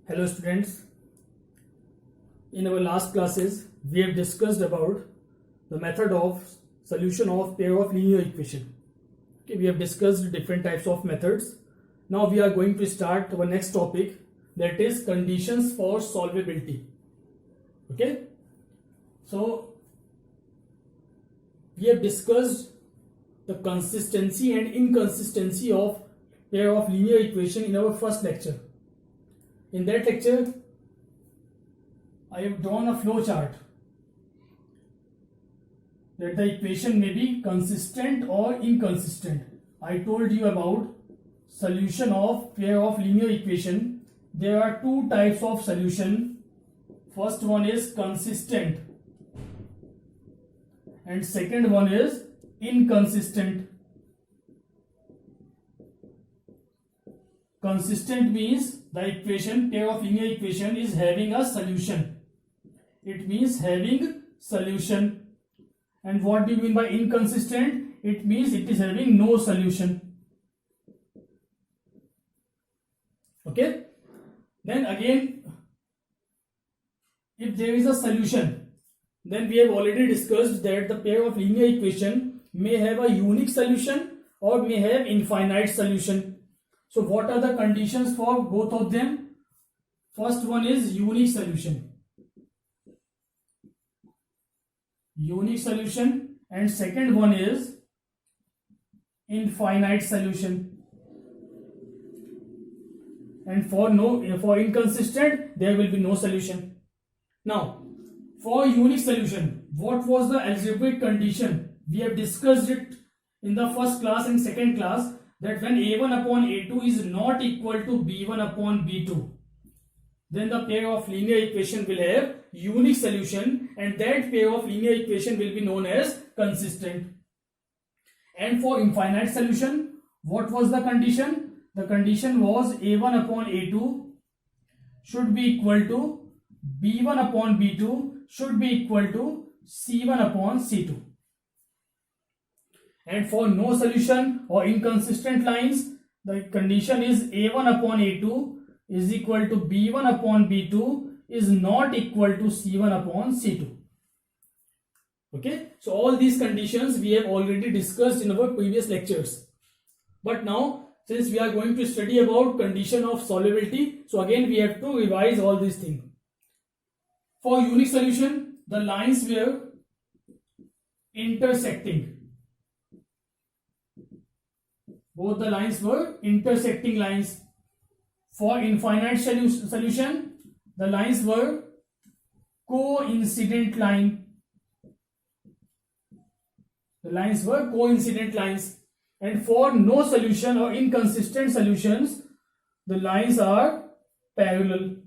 Hello students, in our last classes we have discussed about the method of solution of pair of linear equation. Okay, we have discussed different types of methods. Now we are going to start our next topic, that is conditions for solvability. Okay, so we have discussed the consistency and inconsistency of pair of linear equation in our first lecture. In that lecture, I have drawn a flow chart that the equation may be consistent or inconsistent. I told you about solution of pair of linear equation. There are two types of solution. First one is consistent and second one is inconsistent. Consistent means the equation, pair of linear equation is having a solution. It means having solution. And what do you mean by inconsistent? It means it is having no solution. Okay. Then again, if there is a solution, then we have already discussed that the pair of linear equation may have a unique solution or may have infinite solution. So what are the conditions for both of them? First one is unique solution. Unique solution, and second one is infinite solution. And for inconsistent, there will be no solution. Now, for unique solution, what was the algebraic condition? We have discussed it in the first class and second class, that when a1 upon a2 is not equal to b1 upon b2, then the pair of linear equation will have unique solution, and that pair of linear equation will be known as consistent. And for infinite solution, what was the condition? The condition was a1 upon a2 should be equal to b1 upon b2 should be equal to c1 upon c2. And for no solution or inconsistent lines, the condition is a1 upon a2 is equal to b1 upon b2 is not equal to c1 upon c2. Okay, so all these conditions we have already discussed in our previous lectures. But now, since we are going to study about condition of solvability, so again we have to revise all these things. For unique solution, the lines were intersecting. Both the lines were intersecting lines. For infinite solution, the lines were coincident line. The lines were coincident lines. And for no solution or inconsistent solutions, the lines are parallel.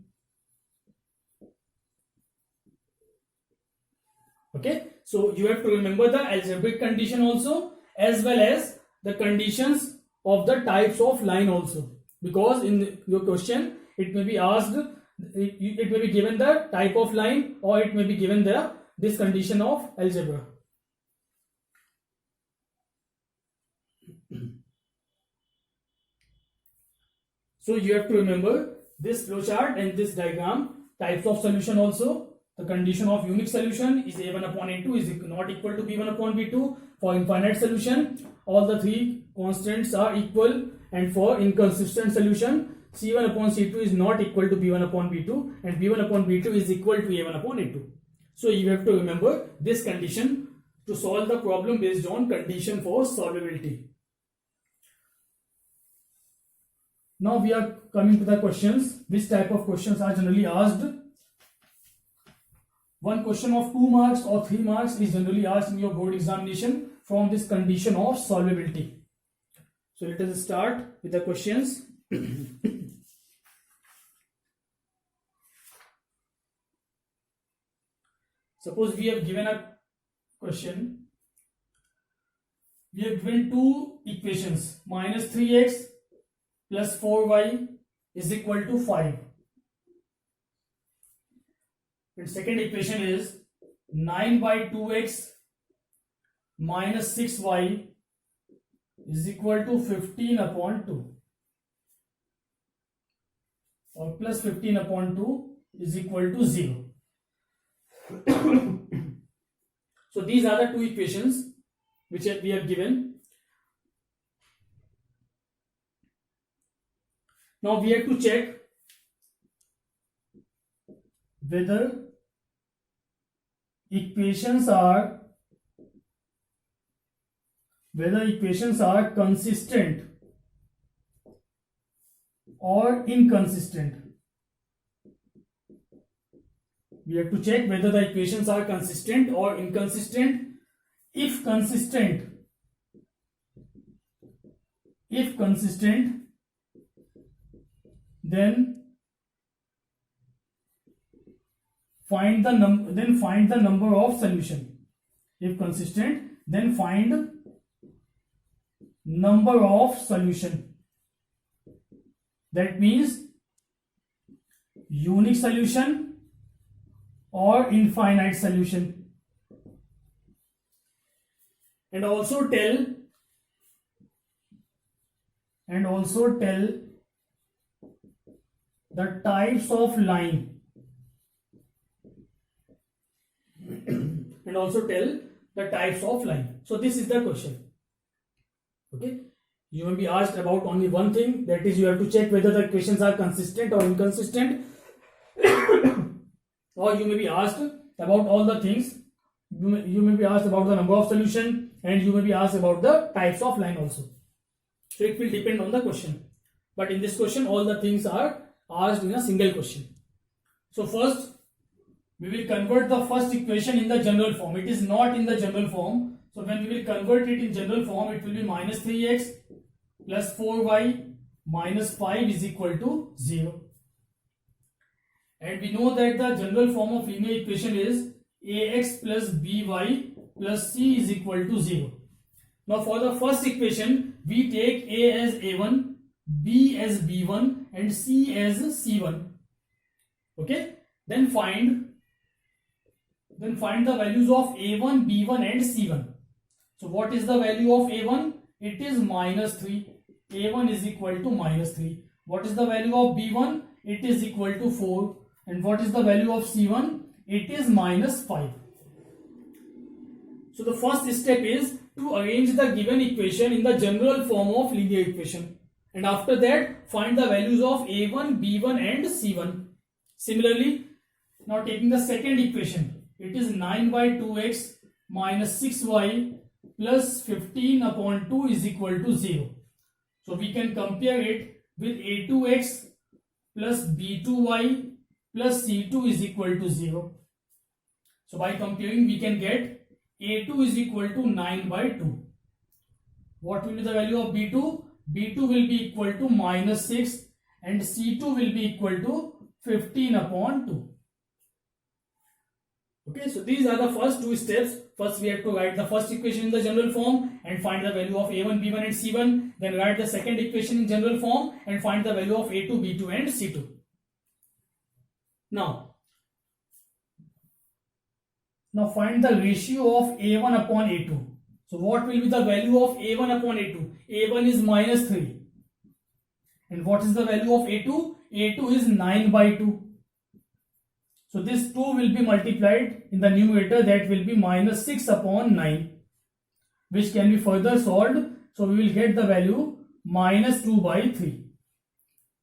Okay, so you have to remember the algebraic condition also, as well as the conditions of the types of line also, because in your question it may be asked, it may be given the type of line or it may be given this condition of algebra. So you have to remember this flowchart and this diagram, types of solution also. The condition of unique solution is a1 upon a2 is not equal to b1 upon b2. For infinite solution, all the three constants are equal, and for inconsistent solution, c1 upon c2 is not equal to b1 upon b2 and b1 upon b2 is equal to a1 upon a2. So you have to remember this condition to solve the problem based on condition for solvability. Now we are coming to the questions. Which type of questions are generally asked? One question of 2 marks or 3 marks is generally asked in your board examination from this condition of solvability. So let us start with the questions. Suppose we have given a question. We have given two equations, minus 3x plus 4y is equal to 5. And second equation is 9 by 2x minus 6y is equal to 15 upon 2. or plus 15 upon 2 is equal to 0. So these are the two equations which we have given. Now we have to check whether equations are consistent or inconsistent. We have to check whether the equations are consistent or inconsistent. If consistent, then find the number of solution. If consistent, then find number of solution. That means unique solution or infinite solution. And also tell the types of line. So this is the question. Okay, you may be asked about only one thing, that is you have to check whether the equations are consistent or inconsistent. Or you may be asked about all the things. You may be asked about the number of solution, and you may be asked about the types of line also. So it will depend on the question. But in this question, all the things are asked in a single question. So first, we will convert the first equation in the general form. It is not in the general form. So when we will convert it in general form, it will be minus 3x plus 4y minus 5 is equal to 0. And we know that the general form of linear equation is ax plus by plus c is equal to 0. Now for the first equation, we take a as a1, b as b1 and c as c1. Okay, then find the values of a1, b1 and c1. So what is the value of a1? It is minus 3. a1 is equal to minus 3. What is the value of b1? It is equal to 4. And what is the value of c1? It is minus 5. So the first step is to arrange the given equation in the general form of linear equation. And after that, find the values of a1, b1 and c1. Similarly, now taking the second equation, it is 9 by 2x minus 6y plus 15 upon 2 is equal to 0. So we can compare it with a2x plus b2y plus c2 is equal to 0. So by comparing, we can get a2 is equal to 9 by 2. What will be the value of b2? b2 will be equal to minus 6 and c2 will be equal to 15 upon 2. Okay, so these are the first two steps. First we have to write the first equation in the general form and find the value of a1, b1 and c1. Then write the second equation in general form and find the value of a2, b2 and c2. Now find the ratio of a1 upon a2. So what will be the value of a1 upon a2? a1 is minus 3. And what is the value of a2? a2 is 9 by 2. So this 2 will be multiplied in the numerator, that will be minus 6 upon 9, which can be further solved. So we will get the value minus 2 by 3.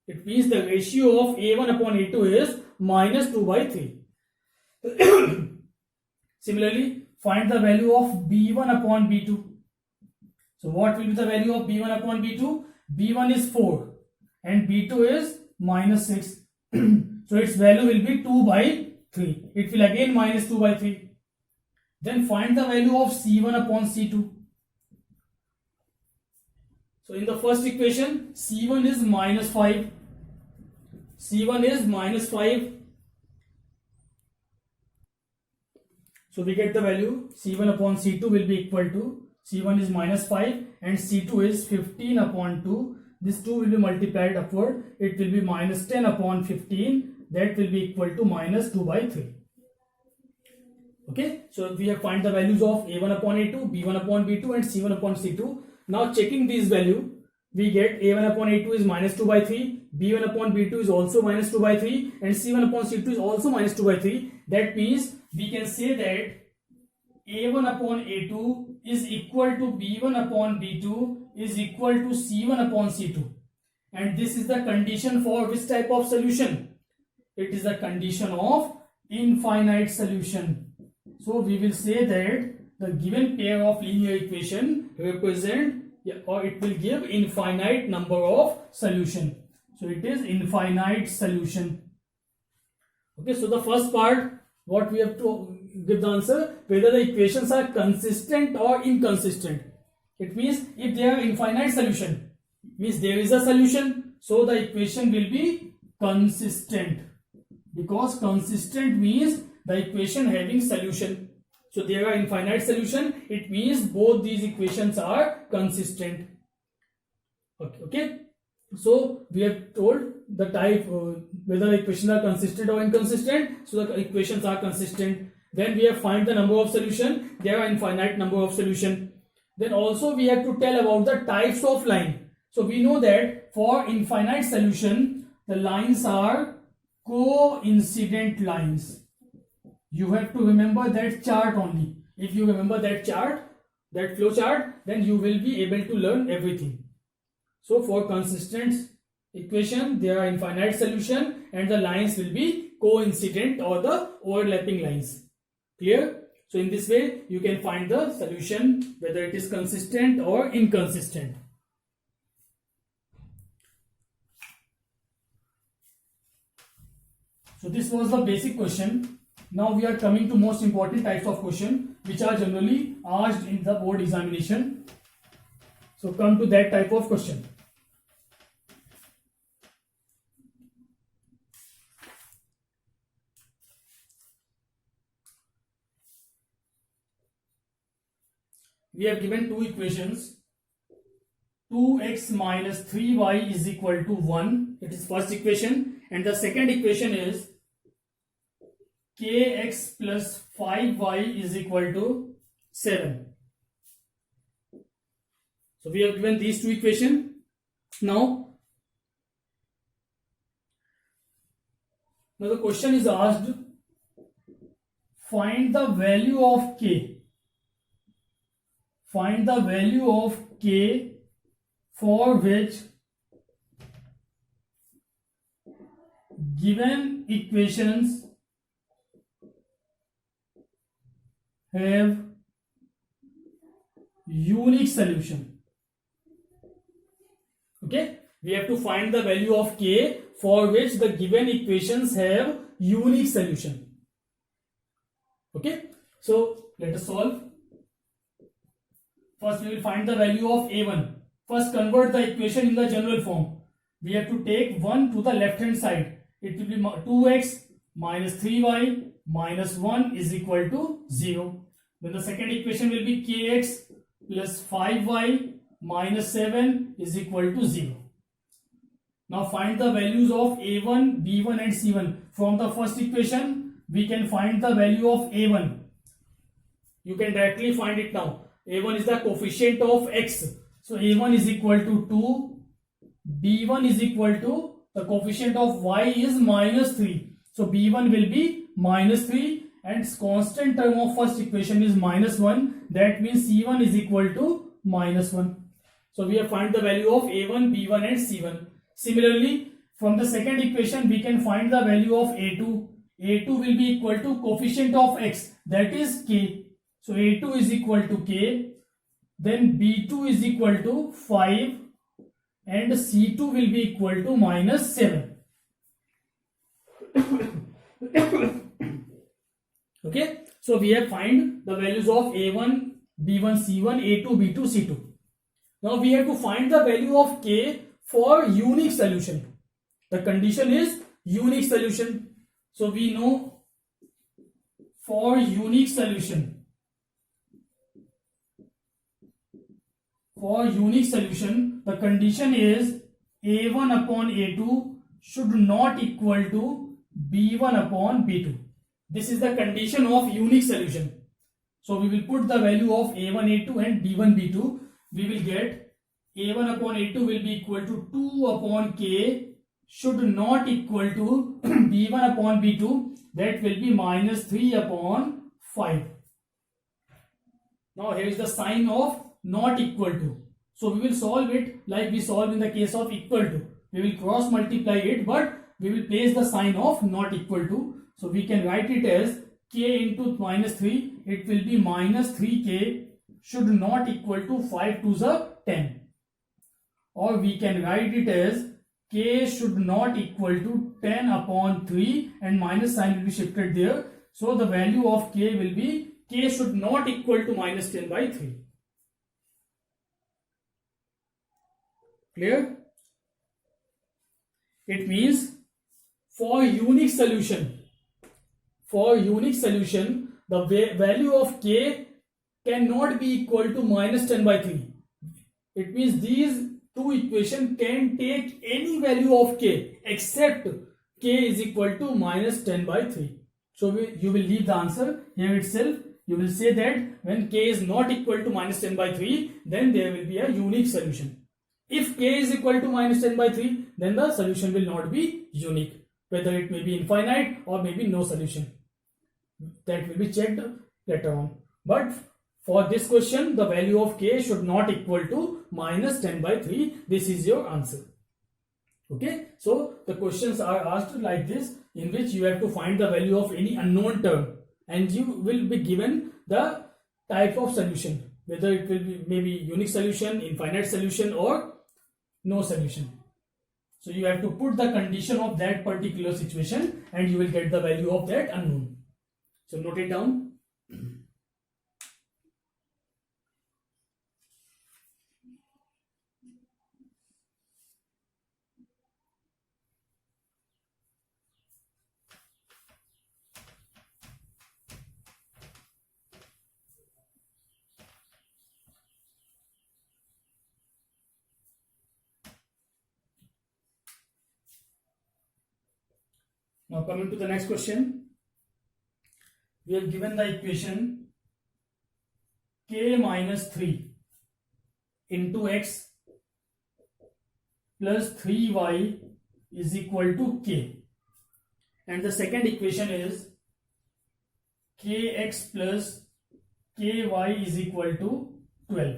It means the ratio of a1 upon a2 is minus 2 by 3. Similarly, find the value of b1 upon b2. So what will be the value of b1 upon b2? b1 is 4 and b2 is minus 6. So its value will be 2 by 3. It will again minus 2 by 3. Then find the value of c1 upon c2. So in the first equation, c1 is minus 5. c1 is minus 5. So we get the value c1 upon c2 will be equal to, c1 is minus 5 and c2 is 15 upon 2. This 2 will be multiplied upward. It will be minus 10 upon 15. That will be equal to minus 2 by 3. Okay, so we have find the values of a1 upon a2, b1 upon b2 and c1 upon c2. Now checking these values, we get a1 upon a2 is minus 2 by 3, b1 upon b2 is also minus 2 by 3, and c1 upon c2 is also minus 2 by 3. That means we can say that a1 upon a2 is equal to b1 upon b2 is equal to c1 upon c2. And this is the condition for which type of solution? It is the condition of infinite solution. So we will say that the given pair of linear equation represent, or it will give infinite number of solution. So it is infinite solution. Okay, so the first part, what we have to give the answer, whether the equations are consistent or inconsistent. It means if they are infinite solution, means there is a solution, so the equation will be consistent, because consistent means the equation having solution. So there are infinite solution, it means both these equations are consistent. Okay. So we have told the type, whether the equations are consistent or inconsistent. So the equations are consistent. Then we have find the number of solution. There are infinite number of solution. Then also we have to tell about the types of line. So we know that for infinite solution, the lines are coincident lines. You have to remember that chart only. If you remember that chart, that flow chart, then you will be able to learn everything. So for consistent equation, there are infinite solution and the lines will be coincident or the overlapping lines. Clear? So in this way, you can find the solution whether it is consistent or inconsistent. So this was the basic question. Now we are coming to most important types of question which are generally asked in the board examination. So come to that type of question. We have given two equations. 2x minus 3y is equal to 1. It is first equation. And the second equation is kx plus 5y is equal to 7. So we have given these two equations. Now the question is asked, find the value of k. Find the value of k for which given equations have unique solution. Okay, we have to find the value of k for which the given equations have unique solution. Okay, so let us solve. First we will find the value of a1. First convert the equation in the general form. We have to take 1 to the left hand side. It will be 2x minus 3y minus 1 is equal to 0. Then the second equation will be kx plus 5y minus 7 is equal to 0. Now find the values of a1, b1 and c1. From the first equation, we can find the value of a1. You can directly find it now. a1 is the coefficient of x. So a1 is equal to 2. b1 is equal to, the coefficient of y is minus 3. So b1 will be minus 3 and constant term of first equation is minus 1. That means c1 is equal to minus 1. So we have found the value of a1, b1 and c1. Similarly, from the second equation we can find the value of a2. a2 will be equal to coefficient of x, that is k. So a2 is equal to k. Then b2 is equal to 5 and c2 will be equal to minus 7. Okay, so we have find the values of a1, b1, c1, a2, b2, c2. Now we have to find the value of k for unique solution. The condition is unique solution. So we know for unique solution, the condition is a1 upon a2 should not equal to b1 upon b2. This is the condition of unique solution. So we will put the value of a1, a2 and b1, b2. We will get A1 upon A2 will be equal to 2 upon K should not equal to B1 upon B2. That will be minus 3 upon 5. Now here is the sign of not equal to. So we will solve it like we solve in the case of equal to. We will cross multiply it, but we will place the sign of not equal to. So we can write it as K into minus 3. It will be minus 3K should not equal to 5 to the 10. Or we can write it as K should not equal to 10 upon 3 and minus sign will be shifted there. So the value of K will be K should not equal to minus 10 by 3. Clear? It means for unique solution, the value of K cannot be equal to minus 10 by 3. It means these two equations can take any value of K except K is equal to minus 10 by 3. So you will leave the answer here itself. You will say that when K is not equal to minus 10 by 3, then there will be a unique solution. If K is equal to minus 10 by 3, then the solution will not be unique. Whether it may be infinite or maybe no solution. That will be checked later on. But for this question, the value of K should not equal to minus 10 by 3. This is your answer. Okay. So the questions are asked like this, in which you have to find the value of any unknown term. And you will be given the type of solution. Whether it will be maybe unique solution, infinite solution or no solution. So you have to put the condition of that particular situation and you will get the value of that unknown. So note it down. Now coming to the next question. We have given the equation K minus 3 into X plus 3Y is equal to K. And the second equation is Kx plus Ky is equal to 12.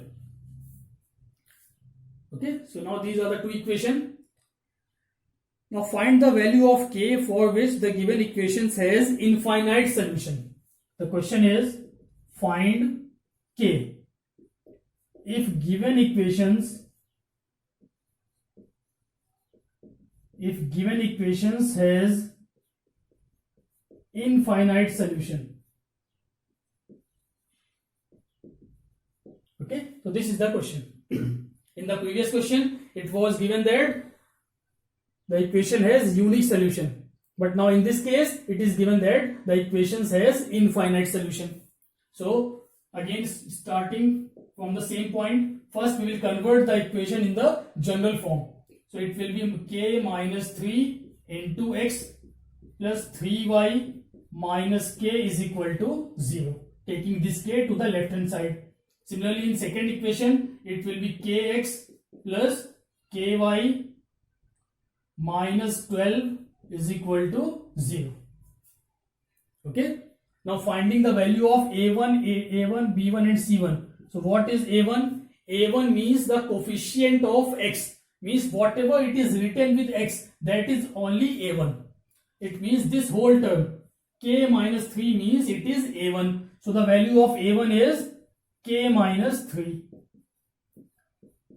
Okay, so now these are the two equations. Now find the value of K for which the given equation has infinite solution. The question is find K if given equations has infinite solution. Okay, so this is the question. In the previous question it was given that the equation has unique solution, but now in this case it is given that the equation has infinite solution. So again, starting from the same point, first we will convert the equation in the general form. So it will be K minus 3 into X plus 3Y minus K is equal to 0, taking this K to the left hand side. Similarly in second equation it will be Kx plus Ky minus 12 is equal to 0. Okay. Now finding the value of A1, B1 and C1. So what is A1? A1 means the coefficient of X. Means whatever it is written with X, that is only A1. It means this whole term. K minus 3 means it is A1. So the value of A1 is K minus 3.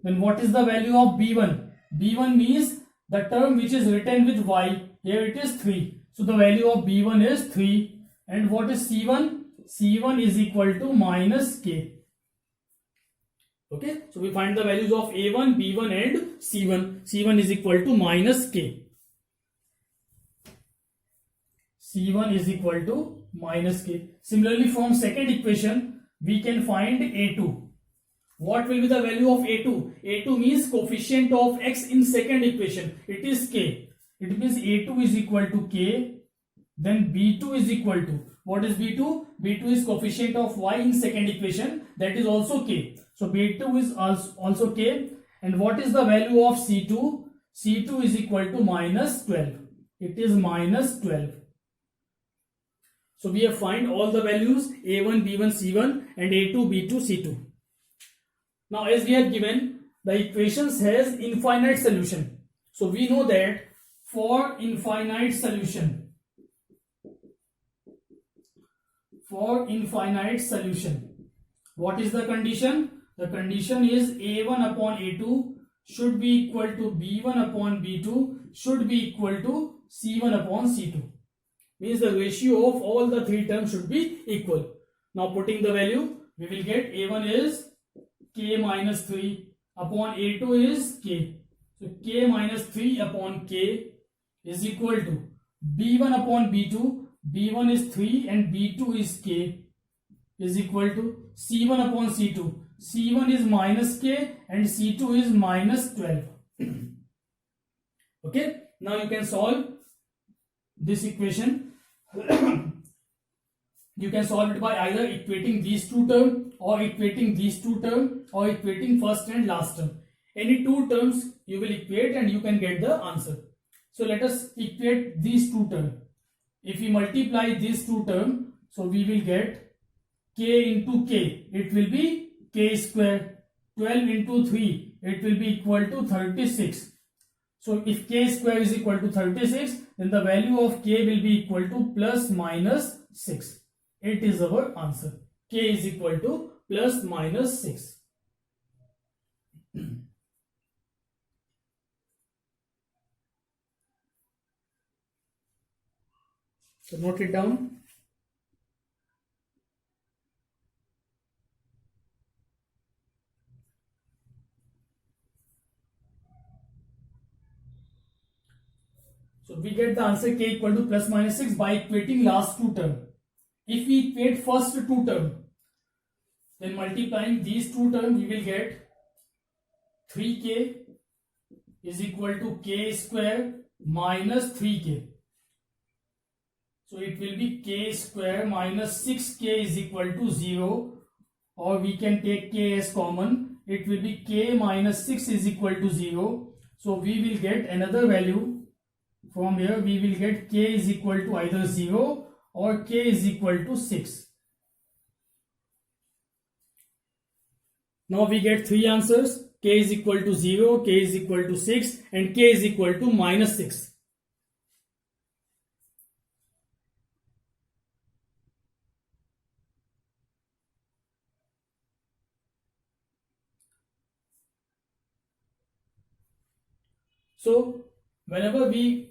Then what is the value of B1? B1 means the term which is written with Y. Here it is 3. So the value of B1 is 3. And what is C1? C1 is equal to minus K. Okay. So we find the values of A1, B1 and C1. C1 is equal to minus K. C1 is equal to minus K. Similarly from second equation we can find A2. What will be the value of A2? A2 means coefficient of X in second equation. It is K. It means A2 is equal to K. Then B2 is equal to, what is B2? B2 is coefficient of Y in second equation. That is also K. So B2 is also K. And what is the value of C2? C2 is equal to minus 12. It is minus 12. So we have find all the values A1, B1, C1 and A2, B2, C2. Now as we have given, the equations has infinite solution. So we know that for infinite solution, what is the condition? The condition is A1 upon A2 should be equal to B1 upon B2 should be equal to C1 upon C2. Means the ratio of all the three terms should be equal. Now putting the value, we will get A1 is K minus 3 upon A2 is K. So K minus 3 upon K is equal to B1 upon B2. B1 is 3 and B2 is K is equal to C1 upon C2. C1 is minus K and C2 is minus 12. Okay, now you can solve this equation. You can solve it by either equating these two terms or equating these two terms or equating first and last term. Any two terms you will equate and you can get the answer. So let us equate these two terms. If we multiply these two terms, so we will get K into K. It will be K square. 12 into 3. It will be equal to 36. So if K square is equal to 36, then the value of K will be equal to plus minus 6. It is our answer. K is equal to plus minus 6. So note it down. So we get the answer K equal to plus minus 6 by equating last two terms. If we equate first two terms, then multiplying these two terms, we will get 3K is equal to K square minus 3K. So it will be K square minus 6K is equal to 0, or we can take K as common. It will be K minus 6 is equal to 0. So we will get another value. From here we will get K is equal to either 0 or K is equal to 6. Now we get three answers. K is equal to 0, K is equal to 6 and K is equal to minus 6. So whenever it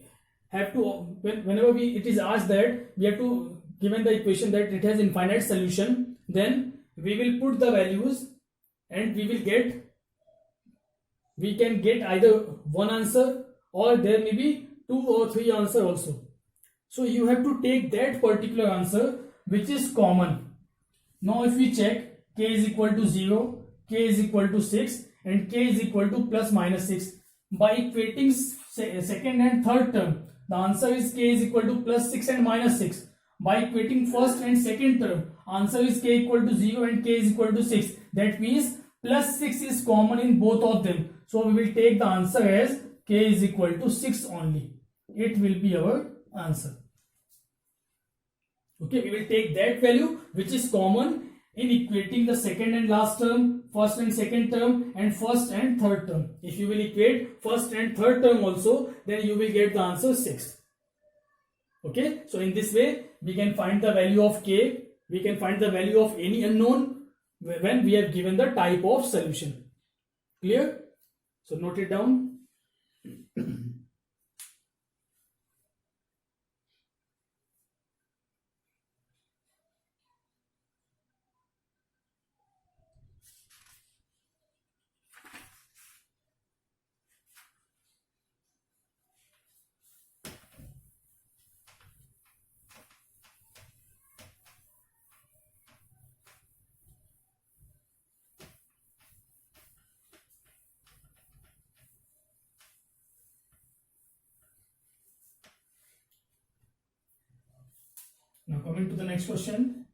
is asked that we have to given the equation that it has infinite solution, then we will put the values and we can get either one answer or there may be two or three answers also. So you have to take that particular answer which is common. Now if we check, K is equal to 0, K is equal to 6 and K is equal to plus minus 6. By equating second and third term, the answer is K is equal to plus 6 and minus 6. By equating first and second term, answer is K equal to 0 and K is equal to 6. That means plus 6 is common in both of them. So we will take the answer as K is equal to 6 only. It will be our answer. Okay, we will take that value which is common in equating the second and last term, first and second term and first and third term. If you will equate first and third term also, then you will get the answer 6. Okay, so in this way we can find the value of K, we can find the value of any unknown when we have given the type of solution. Clear? So note it down. Now coming to the next question.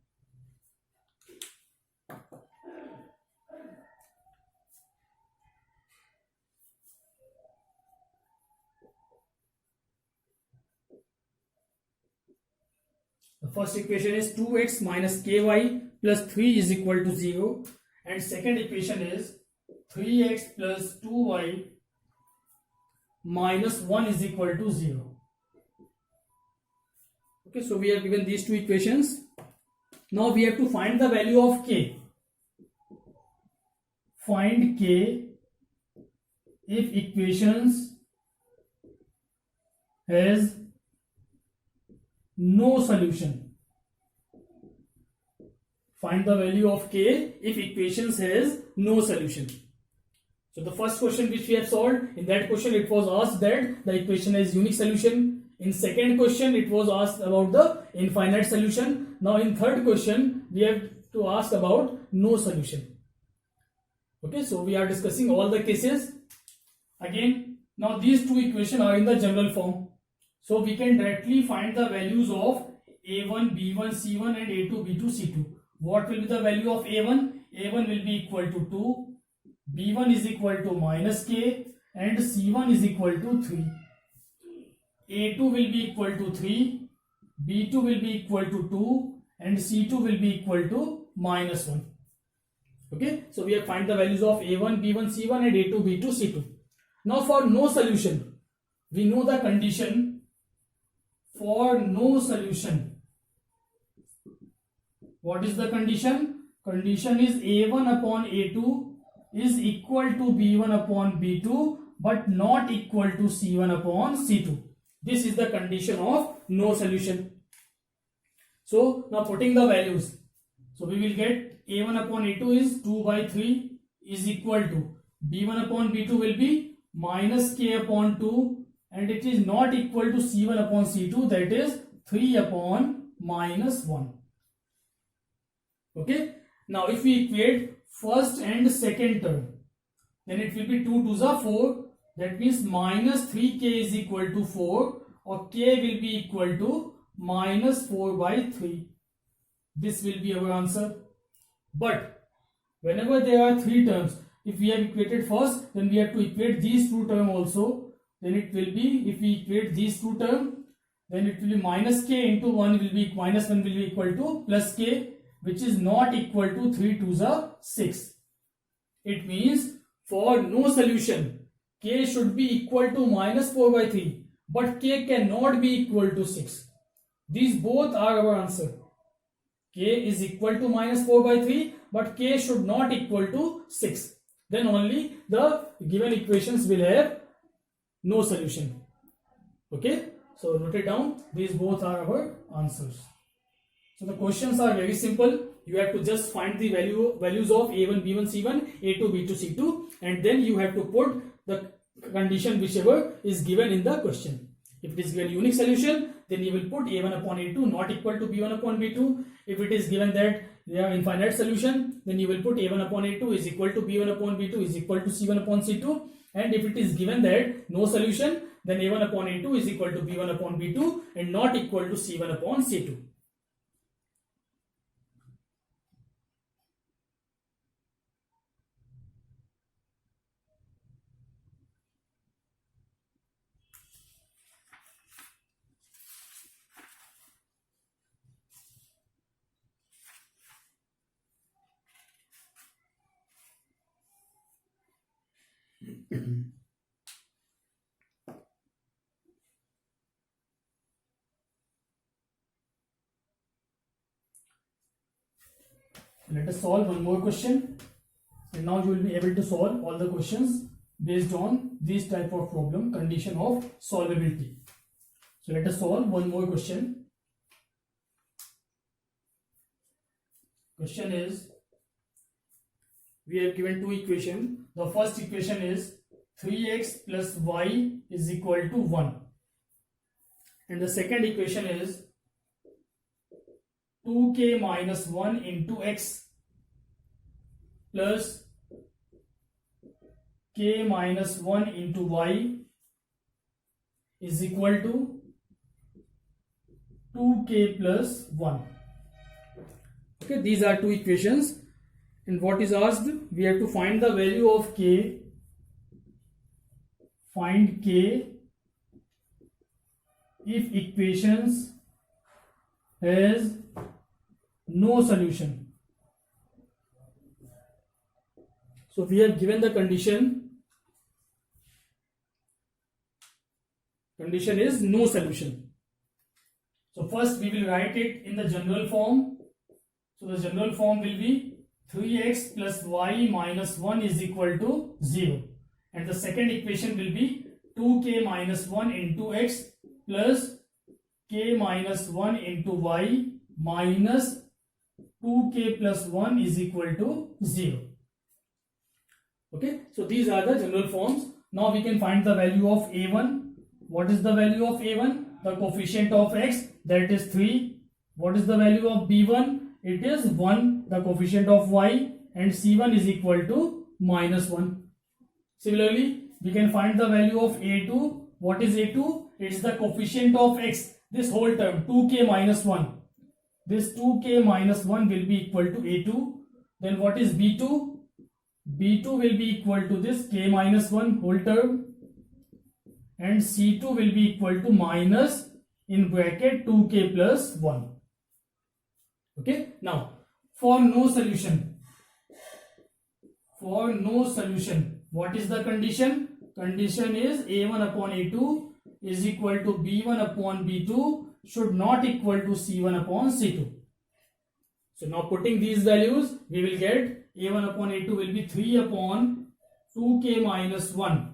The first equation is 2x minus ky plus 3 is equal to 0, and second equation is 3x plus 2y minus 1 is equal to 0. Okay, so we are given these two equations. Now we have to find the value of k. Find k if equations has no solution. Find the value of k if equations has no solution. So the first question which we have solved, in that question it was asked that the equation has unique solution. In second question it was asked about the infinite solution. Now in third question we have to ask about no solution. Okay, so we are discussing all the cases. Again, now these two equations are in the general form. So we can directly find the values of a1, b1, c1 and a2, b2, c2. What will be the value of a1? a1 will be equal to 2, b1 is equal to minus k, and c1 is equal to 3. a2 will be equal to 3, b2 will be equal to 2, and c2 will be equal to minus 1. Okay, so we have find the values of a1, b1, c1 and a2, b2, c2. Now for no solution, we know the condition for no solution. What is the condition? Condition is a1 upon a2 is equal to b1 upon b2 but not equal to c1 upon c2. This is the condition of no solution. So now putting the values, so we will get a1 upon a2 is 2 by 3 is equal to b1 upon b2 will be minus k upon 2, and it is not equal to c1 upon c2, that is 3 upon minus 1. Okay, now if we equate first and second term, then it will be 2 2s are 4, that means minus 3k is equal to 4, or k will be equal to minus 4 by 3. This will be our answer. But whenever there are three terms, if we have equated first, then we have to equate these two terms also. Then it will be, if we equate these two terms, then it will be minus k into 1 will be minus 1 will be equal to plus k, which is not equal to 3 2s are 6. It means for no solution, k should be equal to minus 4 by 3, but k cannot be equal to 6. These both are our answer. K is equal to minus 4 by 3, but k should not equal to 6. Then only the given equations will have no solution. Okay, so note it down. These both are our answers. So the questions are very simple. You have to just find the values of a1, b1, c1, a2, b2, c2, and then you have to put the condition whichever is given in the question. If it is given unique solution, then you will put a1 upon a2 not equal to b1 upon b2. If it is given that they have infinite solution, then you will put a1 upon a2 is equal to b1 upon b2 is equal to c1 upon c2. And if it is given that no solution, then a1 upon a2 is equal to b1 upon b2 and not equal to c1 upon c2. Let us solve one more question, and now you will be able to solve all the questions based on this type of problem, condition of solvability. So let us solve one more question. Question is, we have given two equations. The first equation is 3x plus y is equal to 1, and the second equation is 2k minus 1 into x plus k minus 1 into y is equal to 2k plus 1. Okay, these are two equations, and what is asked, we have to find the value of k. Find k if equations has no solution. So we have given the condition. Condition is no solution. So first we will write it in the general form. So the general form will be 3x plus y minus 1 is equal to 0. And the second equation will be 2k minus 1 into x plus k minus 1 into y minus 2k plus 1 is equal to 0. Okay, so these are the general forms. Now we can find the value of a1. What is the value of a1? The coefficient of x, that is 3. What is the value of b1? It is 1. The coefficient of y, and c1 is equal to minus 1. Similarly, we can find the value of a2. What is a2? It's the coefficient of x, this whole term, 2k minus 1. This 2k minus 1 will be equal to a2. Then what is b2? b2 will be equal to this k minus 1 whole term. And c2 will be equal to minus in bracket 2k plus 1. Okay, now for no solution, what is the condition? Condition is a1 upon a2 is equal to b1 upon b2 should not equal to c1 upon c2. So now putting these values, we will get a1 upon a2 will be 3 upon 2k minus 1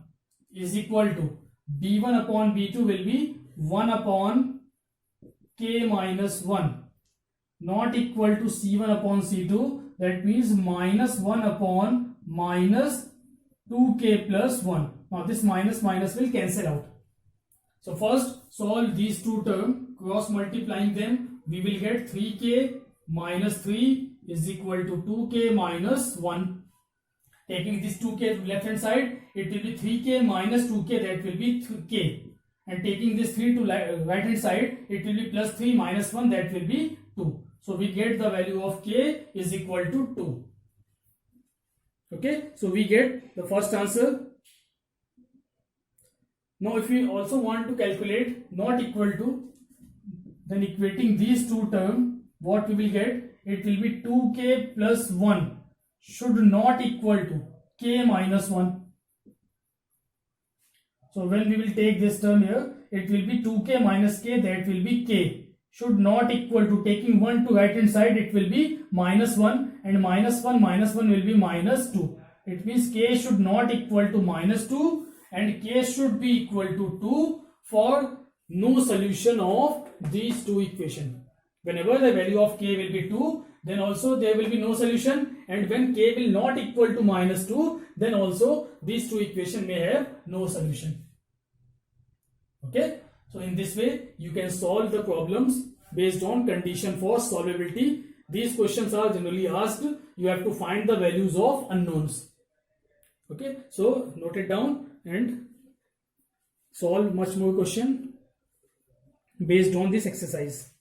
is equal to b1 upon b2 will be 1 upon k minus 1 not equal to c1 upon c2. That means minus 1 upon minus 2k plus 1. Now this minus will cancel out. So first solve these two terms, cross multiplying them, we will get 3k minus 3 is equal to 2k minus 1. Taking this 2k left hand side, it will be 3k minus 2k, that will be k. And taking this 3 to right hand side, it will be plus 3 minus 1, that will be 2. So we get the value of k is equal to 2. Okay, so we get the first answer. Now if we also want to calculate not equal to, then equating these two terms, what we will get? It will be 2k plus 1 should not equal to k minus 1. So when we will take this term here, it will be 2k minus k, that will be k. Should not equal to, taking 1 to right hand side, it will be minus 1, and minus 1 will be minus 2. It means k should not equal to minus 2 and k should be equal to 2 for no solution of these two equations. Whenever the value of k will be 2, then also there will be no solution, and when k will not equal to minus 2, then also these two equations may have no solution. Okay, so in this way you can solve the problems based on condition for solvability. These questions are generally asked, you have to find the values of unknowns. Okay, so note it down and solve much more question based on this exercise.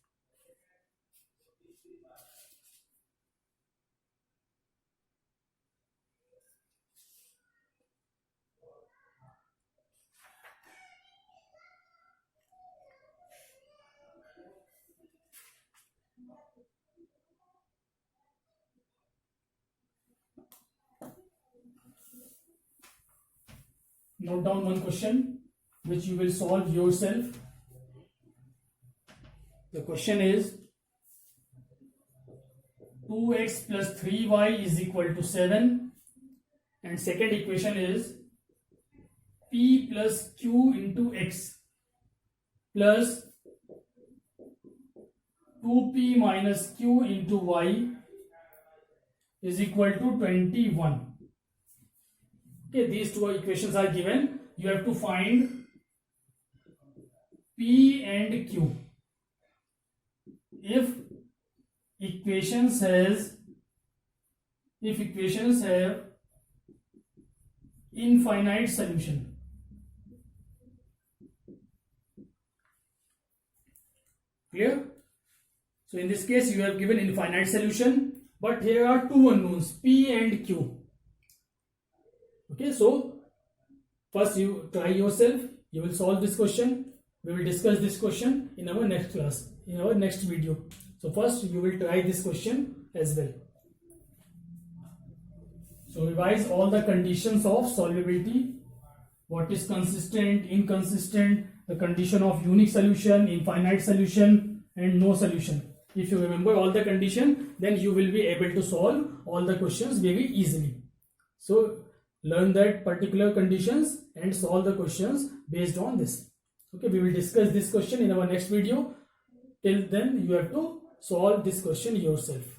Note down one question which you will solve yourself. The question is 2x plus 3y is equal to 7, and second equation is p plus q into x plus 2p minus q into y is equal to 21. Okay, these two equations are given. You have to find P and Q. If equations have infinite solution, clear? So in this case you have given infinite solution, but here are two unknowns, P and Q. Okay, so first you try yourself, you will solve this question. We will discuss this question in our next class, in our next video. So first you will try this question as well. So revise all the conditions of solubility. What is consistent, inconsistent, the condition of unique solution, infinite solution, and no solution. If you remember all the condition, then you will be able to solve all the questions very easily. So learn that particular conditions and solve the questions based on this. Okay, we will discuss this question in our next video. Till then, you have to solve this question yourself.